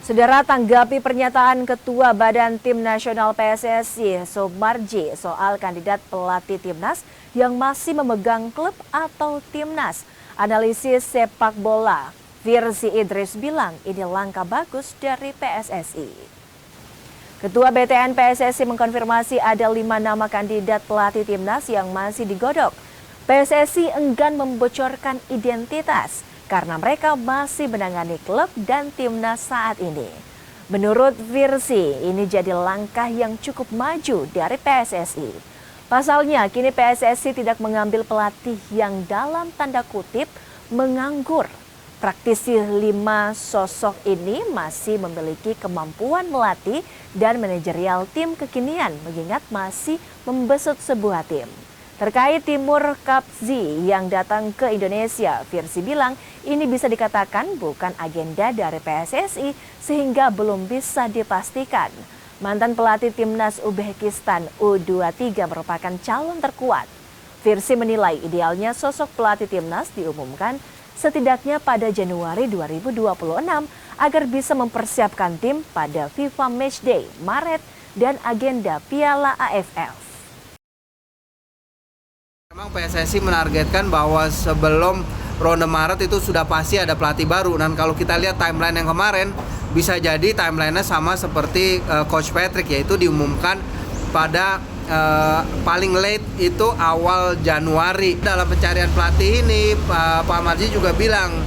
Saudara, tanggapi pernyataan Ketua Badan Tim Nasional PSSI Soemarji soal kandidat pelatih Timnas yang masih memegang klub atau Timnas. Analisis sepak bola, Firzi Idris bilang ini langkah bagus dari PSSI. Ketua BTN PSSI mengkonfirmasi ada 5 nama kandidat pelatih Timnas yang masih digodok. PSSI enggan membocorkan identitas karena mereka masih menangani klub dan Timnas saat ini. Menurut Firzi, ini jadi langkah yang cukup maju dari PSSI. Pasalnya, kini PSSI tidak mengambil pelatih yang dalam tanda kutip menganggur. Praktisi 5 sosok ini masih memiliki kemampuan melatih dan manajerial tim kekinian mengingat masih membesut sebuah tim. Terkait Timur Kapzi yang datang ke Indonesia, Firzi bilang ini bisa dikatakan bukan agenda dari PSSI sehingga belum bisa dipastikan. Mantan pelatih Timnas Uzbekistan U23 merupakan calon terkuat. Firzi menilai idealnya sosok pelatih Timnas diumumkan setidaknya pada Januari 2026 agar bisa mempersiapkan tim pada FIFA Matchday Maret dan agenda Piala AFF. Memang PSSI menargetkan bahwa sebelum ronde Maret itu sudah pasti ada pelatih baru. Dan kalau kita lihat timeline yang kemarin, bisa jadi timelinenya sama seperti Coach Patrick, yaitu diumumkan pada paling late itu awal Januari. Dalam pencarian pelatih ini, Pak Marji juga bilang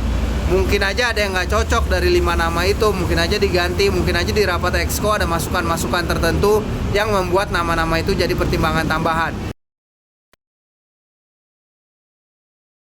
mungkin aja ada yang nggak cocok dari 5 nama itu, mungkin aja diganti, mungkin aja di rapat exco ada masukan-masukan tertentu yang membuat nama-nama itu jadi pertimbangan tambahan.